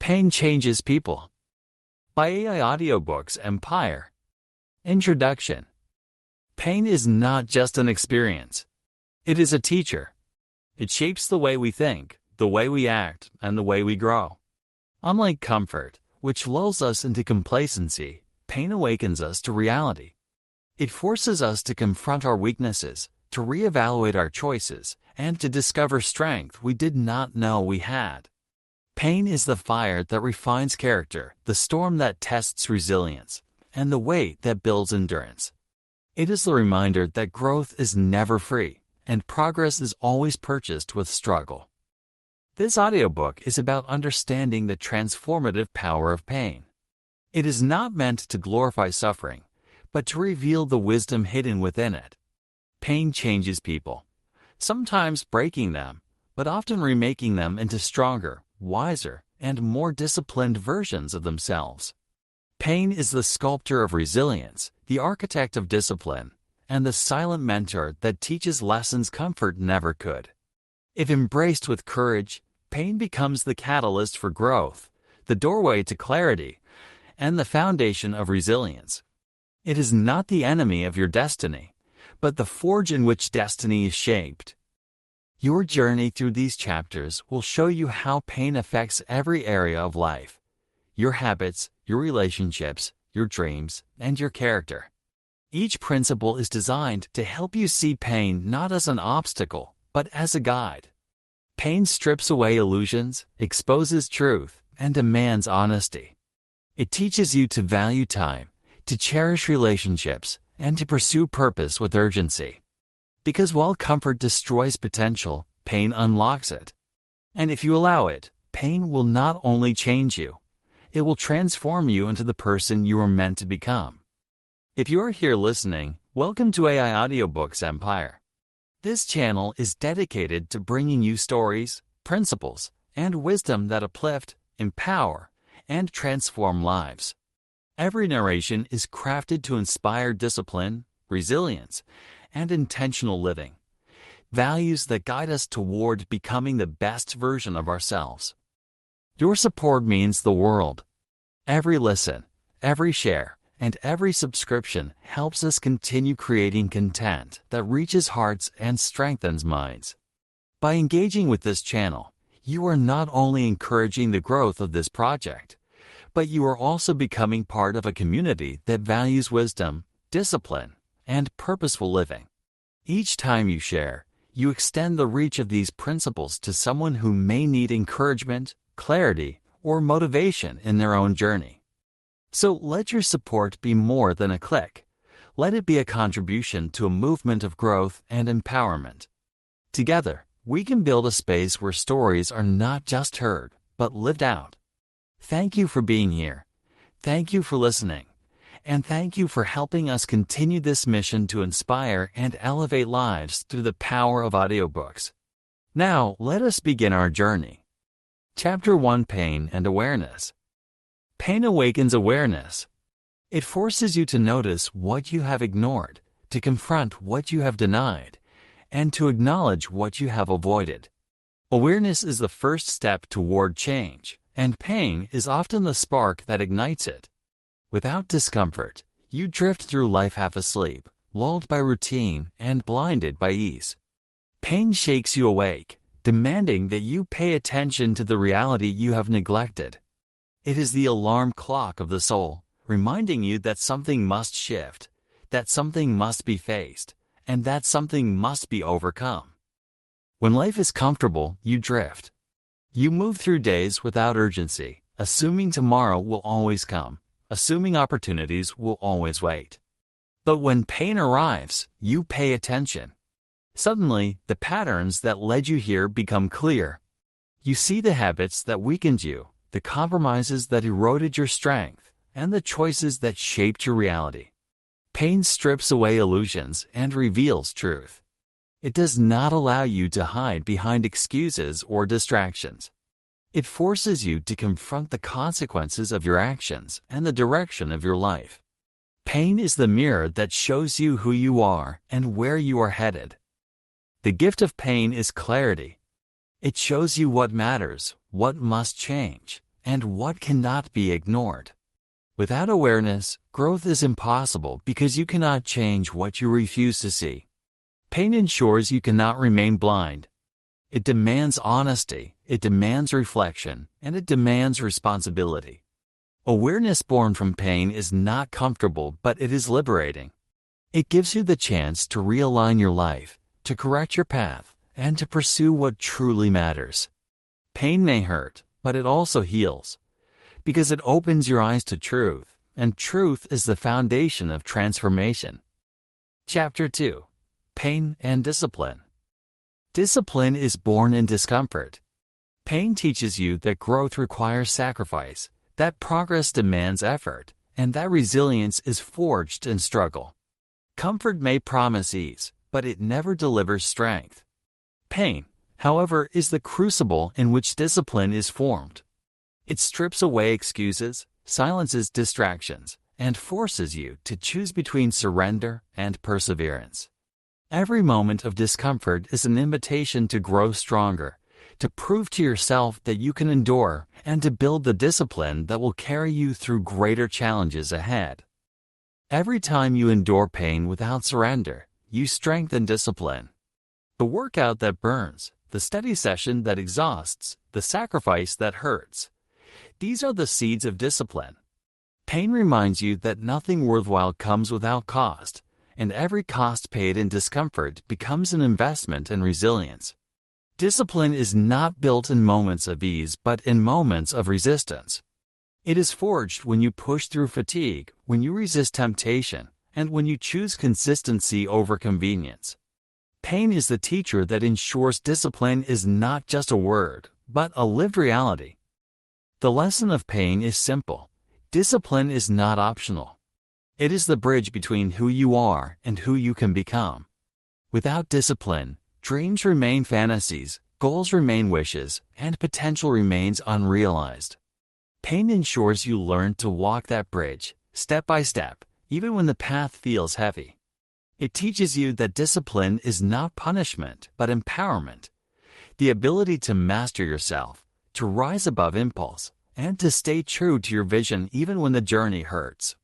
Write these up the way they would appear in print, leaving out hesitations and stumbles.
Pain Changes People by AI Audiobooks Empire. Introduction. Pain is not just an experience. It is a teacher. It shapes the way we think, the way we act, and the way we grow. Unlike comfort, which lulls us into complacency, pain awakens us to reality. It forces us to confront our weaknesses, to reevaluate our choices, and to discover strength we did not know we had. Pain is the fire that refines character, the storm that tests resilience, and the weight that builds endurance. It is the reminder that growth is never free, and progress is always purchased with struggle. This audiobook is about understanding the transformative power of pain. It is not meant to glorify suffering, but to reveal the wisdom hidden within it. Pain changes people, sometimes breaking them, but often remaking them into stronger, wiser, and more disciplined versions of themselves. Pain is the sculptor of resilience, the architect of discipline, and the silent mentor that teaches lessons comfort never could. If embraced with courage, pain becomes the catalyst for growth, the doorway to clarity, and the foundation of resilience. It is not the enemy of your destiny, but the forge in which destiny is shaped. Your journey through these chapters will show you how pain affects every area of life: your habits, your relationships, your dreams, and your character. Each principle is designed to help you see pain not as an obstacle, but as a guide. Pain strips away illusions, exposes truth, and demands honesty. It teaches you to value time, to cherish relationships, and to pursue purpose with urgency. Because while comfort destroys potential, pain unlocks it. And if you allow it, pain will not only change you, it will transform you into the person you are meant to become. If you are here listening, welcome to AI Audiobooks Empire. This channel is dedicated to bringing you stories, principles, and wisdom that uplift, empower, and transform lives. Every narration is crafted to inspire discipline, resilience, and intentional living, values that guide us toward becoming the best version of ourselves. Your support means the world. Every listen, every share, and every subscription helps us continue creating content that reaches hearts and strengthens minds. By engaging with this channel, you are not only encouraging the growth of this project, but you are also becoming part of a community that values wisdom, discipline, and purposeful living. Each time you share, you extend the reach of these principles to someone who may need encouragement, clarity, or motivation in their own journey. So let your support be more than a click. Let it be a contribution to a movement of growth and empowerment. Together, we can build a space where stories are not just heard, but lived out. Thank you for being here. Thank you for listening. And thank you for helping us continue this mission to inspire and elevate lives through the power of audiobooks. Now, let us begin our journey. Chapter 1: Pain and Awareness. Pain awakens awareness. It forces you to notice what you have ignored, to confront what you have denied, and to acknowledge what you have avoided. Awareness is the first step toward change, and pain is often the spark that ignites it. Without discomfort, you drift through life half asleep, lulled by routine and blinded by ease. Pain shakes you awake, demanding that you pay attention to the reality you have neglected. It is the alarm clock of the soul, reminding you that something must shift, that something must be faced, and that something must be overcome. When life is comfortable, you drift. You move through days without urgency, assuming tomorrow will always come, assuming opportunities will always wait. But when pain arrives, you pay attention. Suddenly, the patterns that led you here become clear. You see the habits that weakened you, the compromises that eroded your strength, and the choices that shaped your reality. Pain strips away illusions and reveals truth. It does not allow you to hide behind excuses or distractions. It forces you to confront the consequences of your actions and the direction of your life. Pain is the mirror that shows you who you are and where you are headed. The gift of pain is clarity. It shows you what matters, what must change, and what cannot be ignored. Without awareness, growth is impossible because you cannot change what you refuse to see. Pain ensures you cannot remain blind. It demands honesty, it demands reflection, and it demands responsibility. Awareness born from pain is not comfortable, but it is liberating. It gives you the chance to realign your life, to correct your path, and to pursue what truly matters. Pain may hurt, but it also heals, because it opens your eyes to truth, and truth is the foundation of transformation. Chapter 2. Pain and Discipline. Discipline is born in discomfort. Pain teaches you that growth requires sacrifice, that progress demands effort, and that resilience is forged in struggle. Comfort may promise ease, but it never delivers strength. Pain, however, is the crucible in which discipline is formed. It strips away excuses, silences distractions, and forces you to choose between surrender and perseverance. Every moment of discomfort is an invitation to grow stronger, to prove to yourself that you can endure, and to build the discipline that will carry you through greater challenges ahead. Every time you endure pain without surrender, you strengthen discipline. The workout that burns, the study session that exhausts, the sacrifice that hurts. These are the seeds of discipline. Pain reminds you that nothing worthwhile comes without cost, and every cost paid in discomfort becomes an investment in resilience. Discipline is not built in moments of ease, but in moments of resistance. It is forged when you push through fatigue, when you resist temptation, and when you choose consistency over convenience. Pain is the teacher that ensures discipline is not just a word, but a lived reality. The lesson of pain is simple. Discipline is not optional. It is the bridge between who you are and who you can become. Without discipline, dreams remain fantasies, goals remain wishes, and potential remains unrealized. Pain ensures you learn to walk that bridge, step by step, even when the path feels heavy. It teaches you that discipline is not punishment, but empowerment. The ability to master yourself, to rise above impulse, and to stay true to your vision even when the journey hurts.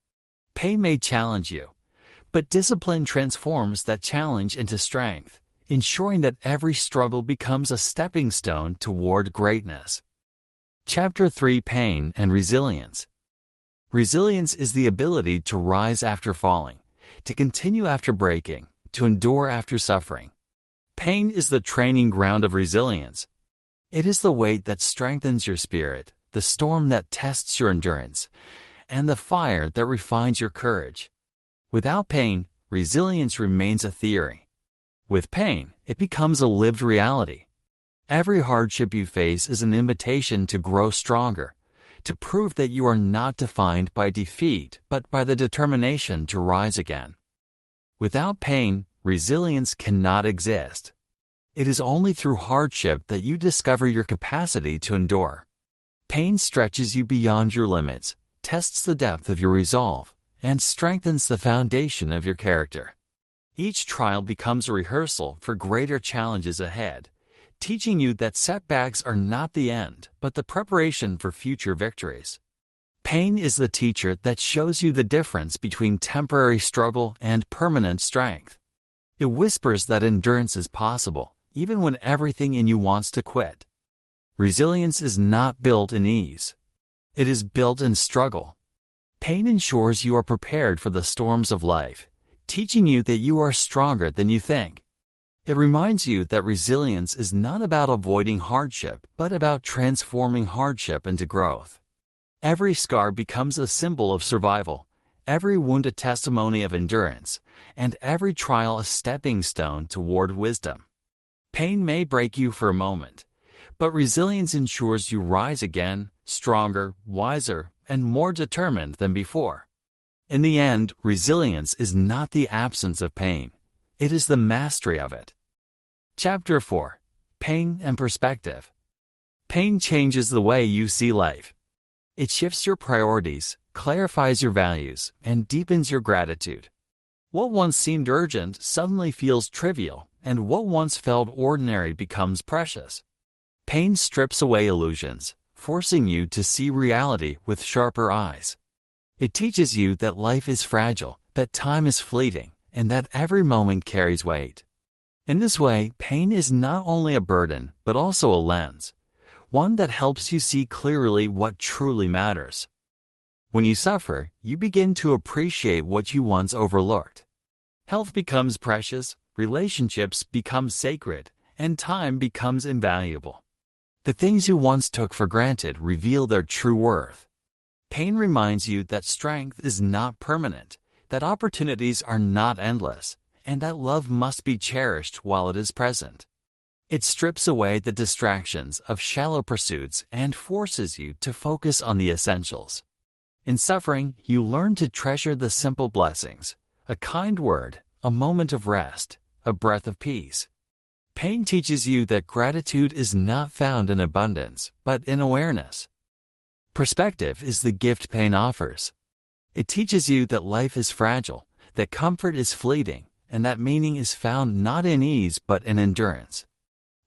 Pain may challenge you, but discipline transforms that challenge into strength, ensuring that every struggle becomes a stepping stone toward greatness. Chapter 3. Pain and Resilience. Resilience is the ability to rise after falling, to continue after breaking, to endure after suffering. Pain is the training ground of resilience. It is the weight that strengthens your spirit, the storm that tests your endurance, and the fire that refines your courage. Without pain, resilience remains a theory. With pain, it becomes a lived reality. Every hardship you face is an invitation to grow stronger, to prove that you are not defined by defeat, but by the determination to rise again. Without pain, resilience cannot exist. It is only through hardship that you discover your capacity to endure. Pain stretches you beyond your limits, tests the depth of your resolve, and strengthens the foundation of your character. Each trial becomes a rehearsal for greater challenges ahead, teaching you that setbacks are not the end, but the preparation for future victories. Pain is the teacher that shows you the difference between temporary struggle and permanent strength. It whispers that endurance is possible, even when everything in you wants to quit. Resilience is not built in ease. It is built in struggle. Pain ensures you are prepared for the storms of life, teaching you that you are stronger than you think. It reminds you that resilience is not about avoiding hardship, but about transforming hardship into growth. Every scar becomes a symbol of survival, every wound a testimony of endurance, and every trial a stepping stone toward wisdom. Pain may break you for a moment, but resilience ensures you rise again, stronger, wiser, and more determined than before. In the end, resilience is not the absence of pain. It is the mastery of it. Chapter 4. Pain and Perspective. Pain changes the way you see life. It shifts your priorities, clarifies your values, and deepens your gratitude. What once seemed urgent suddenly feels trivial, and what once felt ordinary becomes precious. Pain strips away illusions, forcing you to see reality with sharper eyes. It teaches you that life is fragile, that time is fleeting, and that every moment carries weight. In this way, pain is not only a burden, but also a lens, one that helps you see clearly what truly matters. When you suffer, you begin to appreciate what you once overlooked. Health becomes precious, relationships become sacred, and time becomes invaluable. The things you once took for granted reveal their true worth. Pain reminds you that strength is not permanent, that opportunities are not endless, and that love must be cherished while it is present. It strips away the distractions of shallow pursuits and forces you to focus on the essentials. In suffering, you learn to treasure the simple blessings, a kind word, a moment of rest, a breath of peace. Pain teaches you that gratitude is not found in abundance, but in awareness. Perspective is the gift pain offers. It teaches you that life is fragile, that comfort is fleeting, and that meaning is found not in ease but in endurance.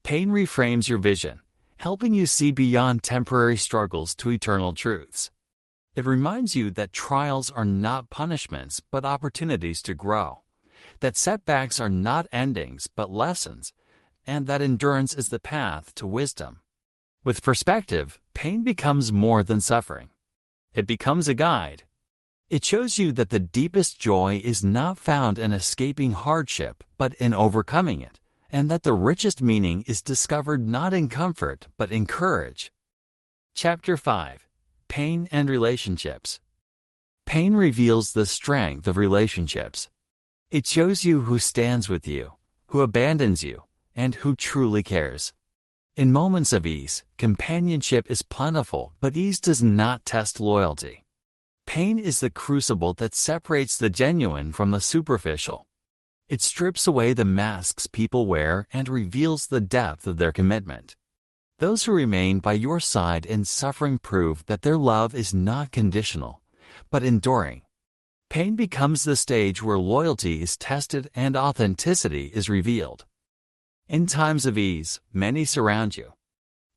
Pain reframes your vision, helping you see beyond temporary struggles to eternal truths. It reminds you that trials are not punishments but opportunities to grow, that setbacks are not endings but lessons, and that endurance is the path to wisdom. With perspective, pain becomes more than suffering. It becomes a guide. It shows you that the deepest joy is not found in escaping hardship but in overcoming it, and that the richest meaning is discovered not in comfort but in courage. Chapter 5. Pain and Relationships. Pain reveals the strength of relationships. It shows you who stands with you, who abandons you, and who truly cares. In moments of ease, companionship is plentiful, but ease does not test loyalty. Pain is the crucible that separates the genuine from the superficial. It strips away the masks people wear and reveals the depth of their commitment. Those who remain by your side in suffering prove that their love is not conditional, but enduring. Pain becomes the stage where loyalty is tested and authenticity is revealed. In times of ease, many surround you.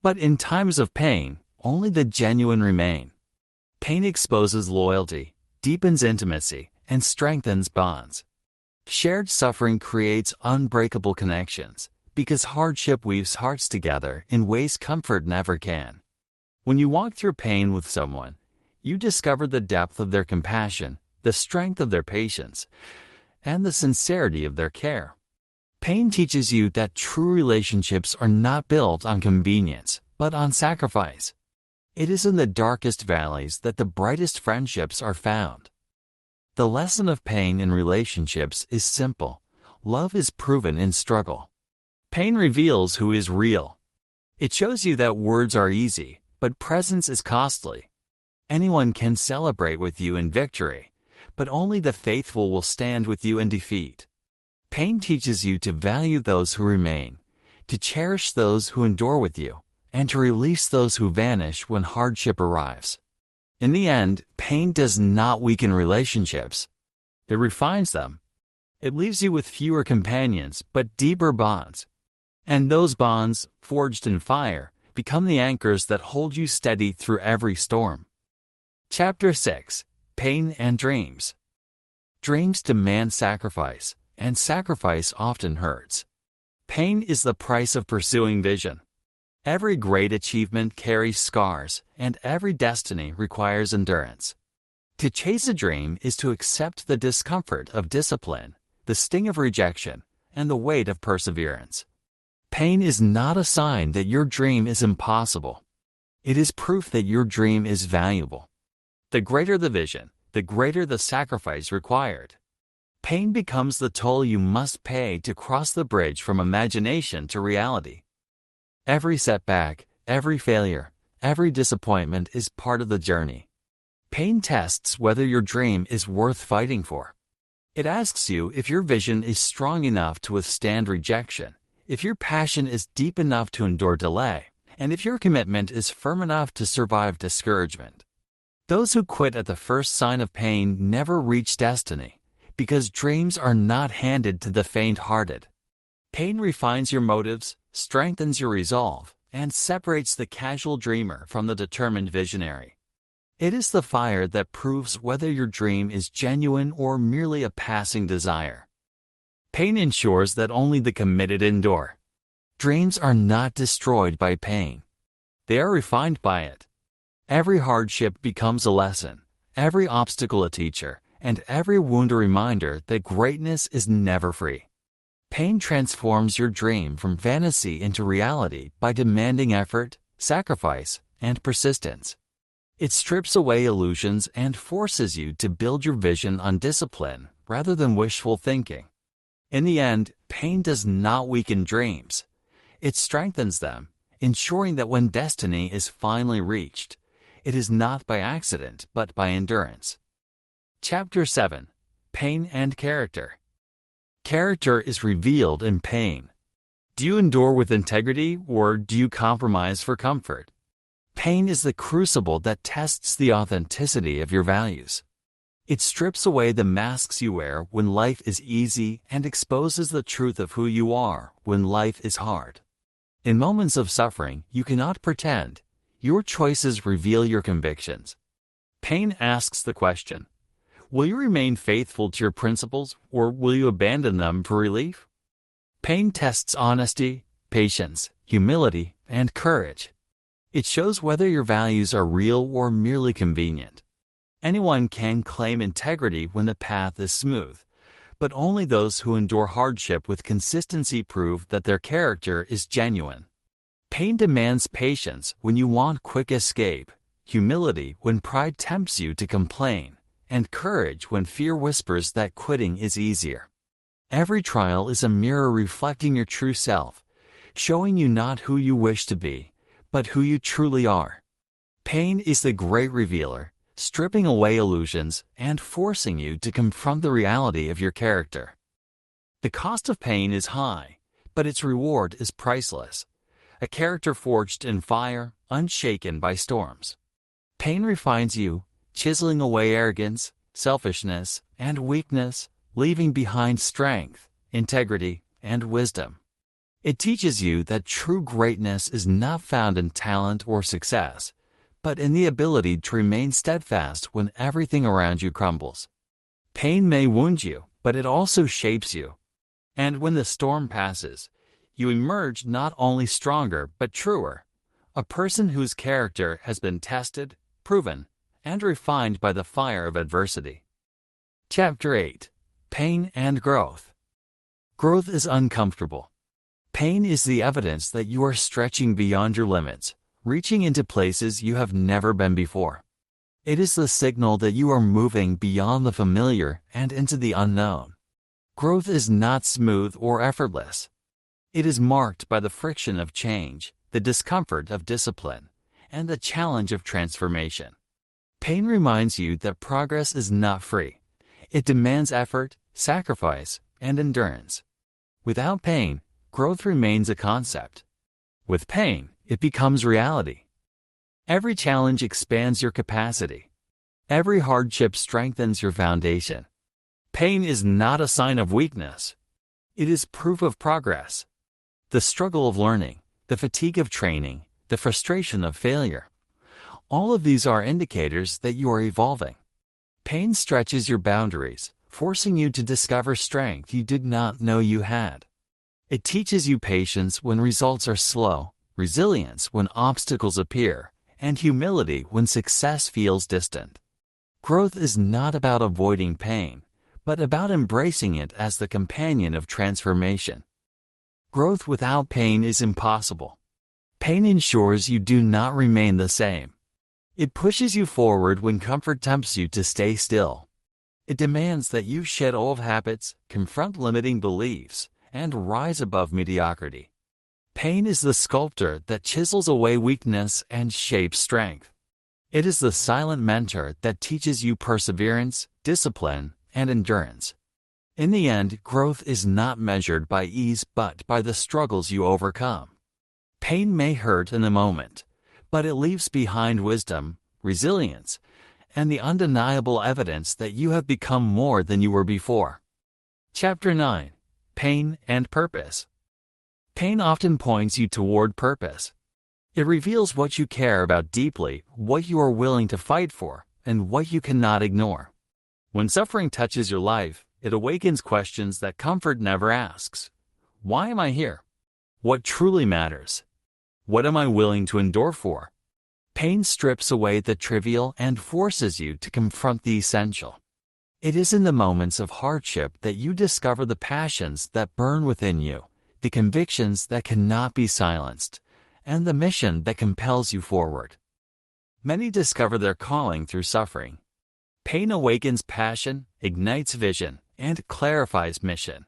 But in times of pain, only the genuine remain. Pain exposes loyalty, deepens intimacy, and strengthens bonds. Shared suffering creates unbreakable connections, because hardship weaves hearts together in ways comfort never can. When you walk through pain with someone, you discover the depth of their compassion, the strength of their patience, and the sincerity of their care. Pain teaches you that true relationships are not built on convenience, but on sacrifice. It is in the darkest valleys that the brightest friendships are found. The lesson of pain in relationships is simple. Love is proven in struggle. Pain reveals who is real. It shows you that words are easy, but presence is costly. Anyone can celebrate with you in victory, but only the faithful will stand with you in defeat. Pain teaches you to value those who remain, to cherish those who endure with you, and to release those who vanish when hardship arrives. In the end, pain does not weaken relationships. It refines them. It leaves you with fewer companions, but deeper bonds. And those bonds, forged in fire, become the anchors that hold you steady through every storm. Chapter 6. Pain and Dreams. Dreams demand sacrifice, and sacrifice often hurts. Pain is the price of pursuing vision. Every great achievement carries scars, and every destiny requires endurance. To chase a dream is to accept the discomfort of discipline, the sting of rejection, and the weight of perseverance. Pain is not a sign that your dream is impossible. It is proof that your dream is valuable. The greater the vision, the greater the sacrifice required. Pain becomes the toll you must pay to cross the bridge from imagination to reality. Every setback, every failure, every disappointment is part of the journey. Pain tests whether your dream is worth fighting for. It asks you if your vision is strong enough to withstand rejection, if your passion is deep enough to endure delay, and if your commitment is firm enough to survive discouragement. Those who quit at the first sign of pain never reach destiny, because dreams are not handed to the faint-hearted. Pain refines your motives, strengthens your resolve, and separates the casual dreamer from the determined visionary. It is the fire that proves whether your dream is genuine or merely a passing desire. Pain ensures that only the committed endure. Dreams are not destroyed by pain. They are refined by it. Every hardship becomes a lesson, every obstacle a teacher, and every wound a reminder that greatness is never free. Pain transforms your dream from fantasy into reality by demanding effort, sacrifice, and persistence. It strips away illusions and forces you to build your vision on discipline rather than wishful thinking. In the end, pain does not weaken dreams. It strengthens them, ensuring that when destiny is finally reached, it is not by accident but by endurance. Chapter 7. Pain and Character. Character is revealed in pain. Do you endure with integrity or do you compromise for comfort? Pain is the crucible that tests the authenticity of your values. It strips away the masks you wear when life is easy and exposes the truth of who you are when life is hard. In moments of suffering, you cannot pretend. Your choices reveal your convictions. Pain asks the question, will you remain faithful to your principles or will you abandon them for relief? Pain tests honesty, patience, humility, and courage. It shows whether your values are real or merely convenient. Anyone can claim integrity when the path is smooth, but only those who endure hardship with consistency prove that their character is genuine. Pain demands patience when you want quick escape, humility when pride tempts you to complain, and courage when fear whispers that quitting is easier. Every trial is a mirror reflecting your true self, showing you not who you wish to be, but who you truly are. Pain is the great revealer, stripping away illusions and forcing you to confront the reality of your character. The cost of pain is high, but its reward is priceless. A character forged in fire, unshaken by storms. Pain refines you, chiseling away arrogance, selfishness, and weakness, leaving behind strength, integrity, and wisdom. It teaches you that true greatness is not found in talent or success, but in the ability to remain steadfast when everything around you crumbles. Pain may wound you, but it also shapes you. And when the storm passes, you emerge not only stronger but truer, a person whose character has been tested, proven, and refined by the fire of adversity. Chapter 8. Pain and Growth. Growth is uncomfortable. Pain is the evidence that you are stretching beyond your limits, reaching into places you have never been before. It is the signal that you are moving beyond the familiar and into the unknown. Growth is not smooth or effortless. It is marked by the friction of change, the discomfort of discipline, and the challenge of transformation. Pain reminds you that progress is not free. It demands effort, sacrifice, and endurance. Without pain, growth remains a concept. With pain, it becomes reality. Every challenge expands your capacity. Every hardship strengthens your foundation. Pain is not a sign of weakness. It is proof of progress. The struggle of learning, the fatigue of training, the frustration of failure. All of these are indicators that you are evolving. Pain stretches your boundaries, forcing you to discover strength you did not know you had. It teaches you patience when results are slow, resilience when obstacles appear, and humility when success feels distant. Growth is not about avoiding pain, but about embracing it as the companion of transformation. Growth without pain is impossible. Pain ensures you do not remain the same. It pushes you forward when comfort tempts you to stay still. It demands that you shed old habits, confront limiting beliefs, and rise above mediocrity. Pain is the sculptor that chisels away weakness and shapes strength. It is the silent mentor that teaches you perseverance, discipline, and endurance. In the end, growth is not measured by ease but by the struggles you overcome. Pain may hurt in the moment, but it leaves behind wisdom, resilience, and the undeniable evidence that you have become more than you were before. Chapter 9. Pain and Purpose. Pain often points you toward purpose. It reveals what you care about deeply, what you are willing to fight for, and what you cannot ignore. When suffering touches your life, it awakens questions that comfort never asks. Why am I here? What truly matters? What am I willing to endure for? Pain strips away the trivial and forces you to confront the essential. It is in the moments of hardship that you discover the passions that burn within you, the convictions that cannot be silenced, and the mission that compels you forward. Many discover their calling through suffering. Pain awakens passion, ignites vision, and clarifies mission.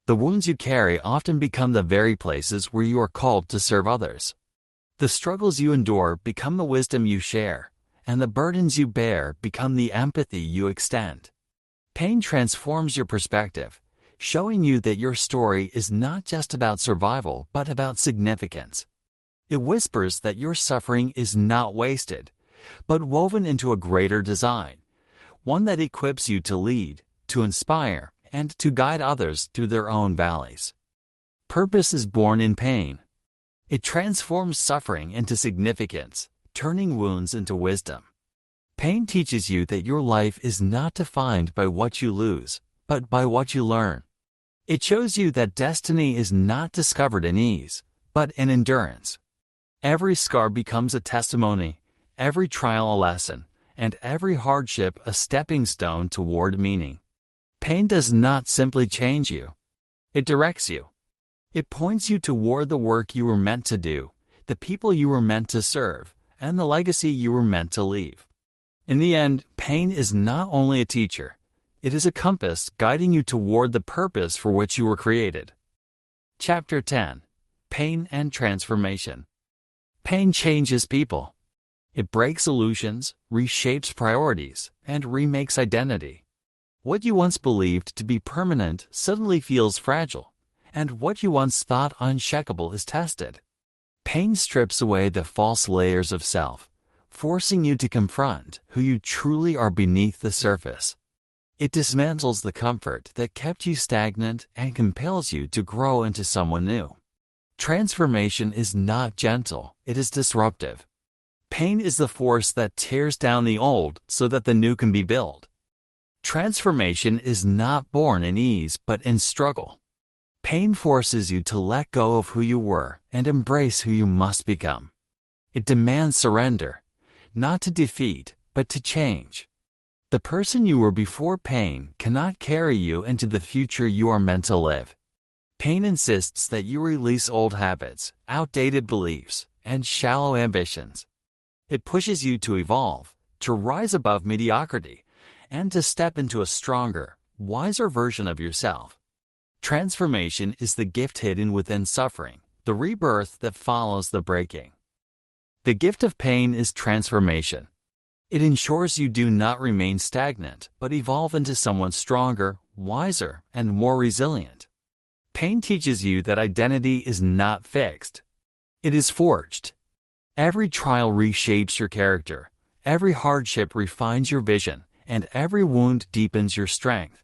The wounds you carry often become the very places where you are called to serve others. The struggles you endure become the wisdom you share, and the burdens you bear become the empathy you extend. Pain transforms your perspective, showing you that your story is not just about survival but about significance. It whispers that your suffering is not wasted, but woven into a greater design, one that equips you to lead, to inspire, and to guide others through their own valleys. Purpose is born in pain. It transforms suffering into significance, turning wounds into wisdom. Pain teaches you that your life is not defined by what you lose, but by what you learn. It shows you that destiny is not discovered in ease, but in endurance. Every scar becomes a testimony, every trial a lesson, and every hardship a stepping stone toward meaning. Pain does not simply change you. It directs you. It points you toward the work you were meant to do, the people you were meant to serve, and the legacy you were meant to leave. In the end, pain is not only a teacher, it is a compass guiding you toward the purpose for which you were created. Chapter 10. Pain and Transformation. Pain changes people. It breaks illusions, reshapes priorities, and remakes identity. What you once believed to be permanent suddenly feels fragile, and what you once thought unshakable is tested. Pain strips away the false layers of self, forcing you to confront who you truly are beneath the surface. It dismantles the comfort that kept you stagnant and compels you to grow into someone new. Transformation is not gentle, it is disruptive. Pain is the force that tears down the old so that the new can be built. Transformation is not born in ease but in struggle. Pain forces you to let go of who you were and embrace who you must become. It demands surrender, not to defeat, but to change. The person you were before pain cannot carry you into the future you are meant to live. Pain insists that you release old habits, outdated beliefs, and shallow ambitions. It pushes you to evolve, to rise above mediocrity, and to step into a stronger, wiser version of yourself. Transformation is the gift hidden within suffering, the rebirth that follows the breaking. The gift of pain is transformation. It ensures you do not remain stagnant, but evolve into someone stronger, wiser, and more resilient. Pain teaches you that identity is not fixed. It is forged. Every trial reshapes your character, every hardship refines your vision, and every wound deepens your strength.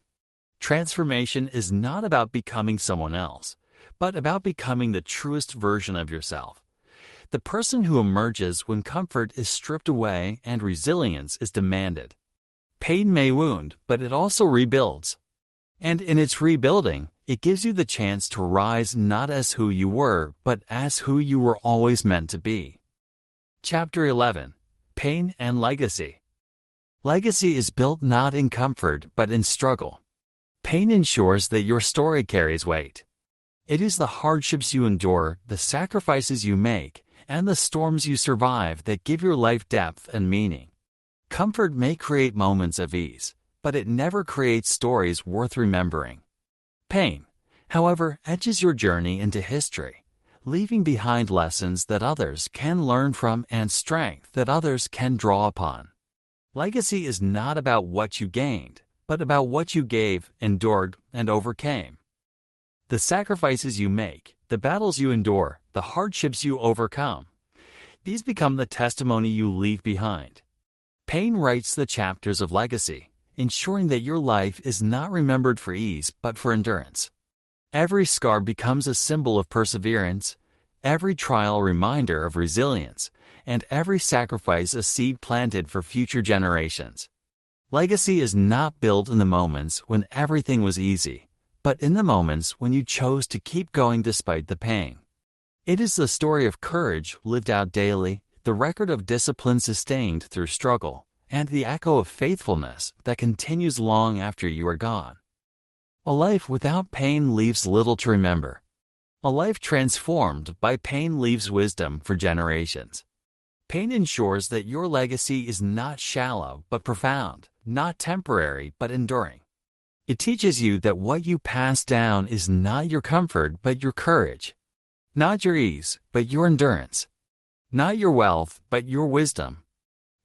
Transformation is not about becoming someone else, but about becoming the truest version of yourself. The person who emerges when comfort is stripped away and resilience is demanded. Pain may wound, but it also rebuilds. And in its rebuilding, it gives you the chance to rise not as who you were, but as who you were always meant to be. Chapter 11. Pain and Legacy. Legacy is built not in comfort but in struggle. Pain ensures that your story carries weight. It is the hardships you endure, the sacrifices you make, and the storms you survive that give your life depth and meaning. Comfort may create moments of ease, but it never creates stories worth remembering. Pain, however, etches your journey into history, leaving behind lessons that others can learn from and strength that others can draw upon. Legacy is not about what you gained, but about what you gave, endured, and overcame. The sacrifices you make, the battles you endure, the hardships you overcome, these become the testimony you leave behind. Pain writes the chapters of legacy, ensuring that your life is not remembered for ease but for endurance. Every scar becomes a symbol of perseverance, every trial a reminder of resilience, and every sacrifice a seed planted for future generations. Legacy is not built in the moments when everything was easy, but in the moments when you chose to keep going despite the pain. It is the story of courage lived out daily, the record of discipline sustained through struggle, and the echo of faithfulness that continues long after you are gone. A life without pain leaves little to remember. A life transformed by pain leaves wisdom for generations. Pain ensures that your legacy is not shallow but profound, not temporary but enduring. It teaches you that what you pass down is not your comfort but your courage, not your ease but your endurance, not your wealth but your wisdom.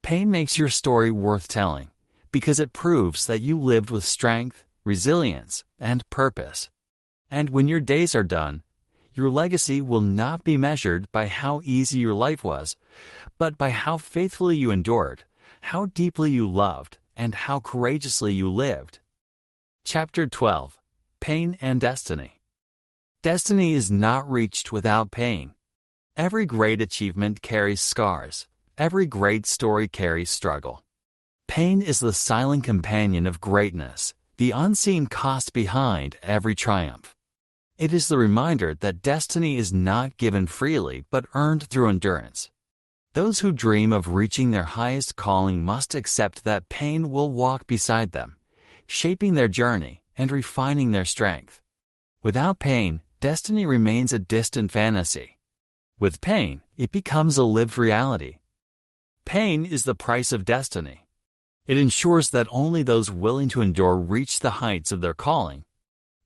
Pain makes your story worth telling because it proves that you lived with strength, resilience, and purpose. And when your days are done, your legacy will not be measured by how easy your life was, but by how faithfully you endured, how deeply you loved, and how courageously you lived. Chapter 12. Pain and Destiny. Destiny is not reached without pain. Every great achievement carries scars. Every great story carries struggle. Pain is the silent companion of greatness, the unseen cost behind every triumph. It is the reminder that destiny is not given freely but earned through endurance. Those who dream of reaching their highest calling must accept that pain will walk beside them, shaping their journey and refining their strength. Without pain, destiny remains a distant fantasy. With pain, it becomes a lived reality. Pain is the price of destiny. It ensures that only those willing to endure reach the heights of their calling.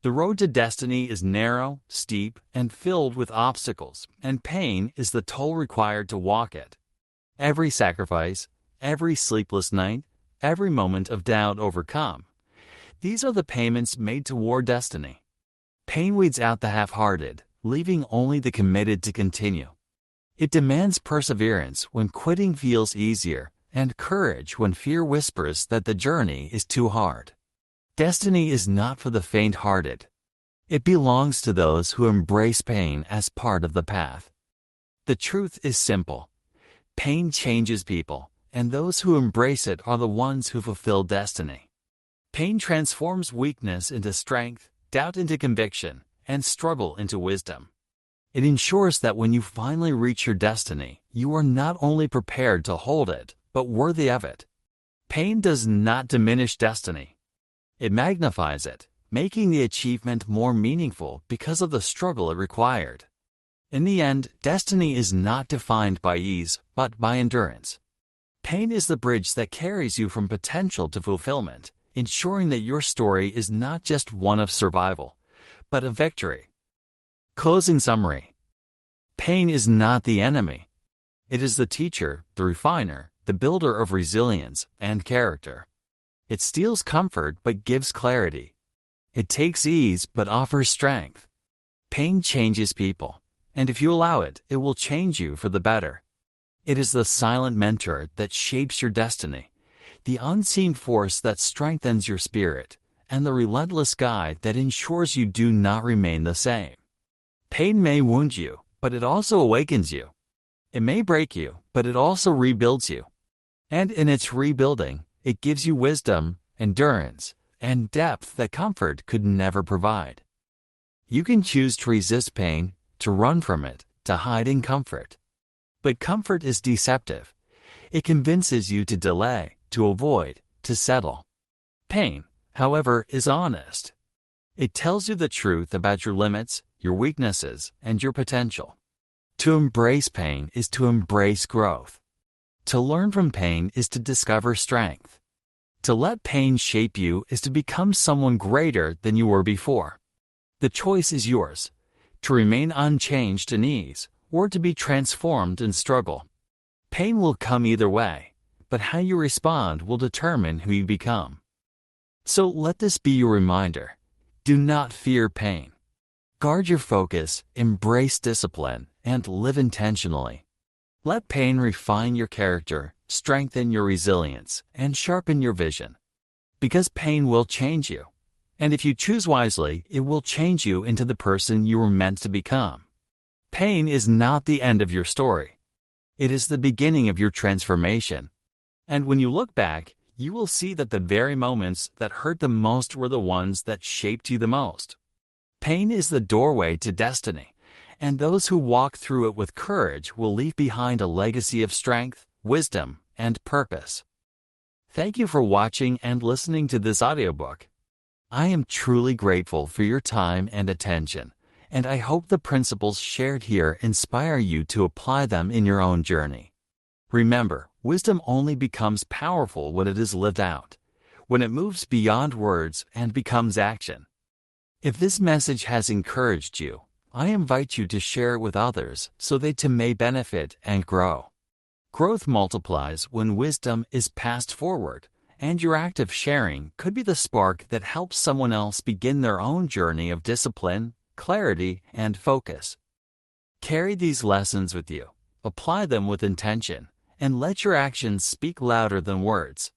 The road to destiny is narrow, steep, and filled with obstacles, and pain is the toll required to walk it. Every sacrifice, every sleepless night, every moment of doubt overcome. These are the payments made toward destiny. Pain weeds out the half-hearted, leaving only the committed to continue. It demands perseverance when quitting feels easier, and courage when fear whispers that the journey is too hard. Destiny is not for the faint-hearted. It belongs to those who embrace pain as part of the path. The truth is simple. Pain changes people, and those who embrace it are the ones who fulfill destiny. Pain transforms weakness into strength, doubt into conviction, and struggle into wisdom. It ensures that when you finally reach your destiny, you are not only prepared to hold it, but worthy of it. Pain does not diminish destiny. It magnifies it, making the achievement more meaningful because of the struggle it required. In the end, destiny is not defined by ease, but by endurance. Pain is the bridge that carries you from potential to fulfillment, ensuring that your story is not just one of survival, but of victory. Closing summary. Pain is not the enemy. It is the teacher, the refiner, the builder of resilience and character. It steals comfort but gives clarity. It takes ease but offers strength. Pain changes people, and if you allow it, it will change you for the better. It is the silent mentor that shapes your destiny, the unseen force that strengthens your spirit, and the relentless guide that ensures you do not remain the same. Pain may wound you, but it also awakens you. It may break you, but it also rebuilds you. And in its rebuilding, it gives you wisdom, endurance, and depth that comfort could never provide. You can choose to resist pain, to run from it, to hide in comfort. But comfort is deceptive. It convinces you to delay, to avoid, to settle. Pain, however, is honest. It tells you the truth about your limits, your weaknesses, and your potential. To embrace pain is to embrace growth. To learn from pain is to discover strength. To let pain shape you is to become someone greater than you were before. The choice is yours, to remain unchanged in ease, or to be transformed in struggle. Pain will come either way, but how you respond will determine who you become. So let this be your reminder. Do not fear pain. Guard your focus, embrace discipline, and live intentionally. Let pain refine your character, strengthen your resilience, and sharpen your vision. Because pain will change you. And if you choose wisely, it will change you into the person you were meant to become. Pain is not the end of your story. It is the beginning of your transformation. And when you look back, you will see that the very moments that hurt the most were the ones that shaped you the most. Pain is the doorway to destiny, and those who walk through it with courage will leave behind a legacy of strength, wisdom, and purpose. Thank you for watching and listening to this audiobook. I am truly grateful for your time and attention, and I hope the principles shared here inspire you to apply them in your own journey. Remember, wisdom only becomes powerful when it is lived out, when it moves beyond words and becomes action. If this message has encouraged you, I invite you to share it with others so they too may benefit and grow. Growth multiplies when wisdom is passed forward, and your act of sharing could be the spark that helps someone else begin their own journey of discipline, clarity, and focus. Carry these lessons with you, apply them with intention, and let your actions speak louder than words.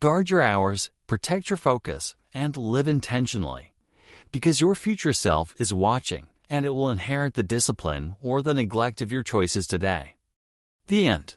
Guard your hours, protect your focus, and live intentionally, because your future self is watching, and it will inherit the discipline or the neglect of your choices today. The end.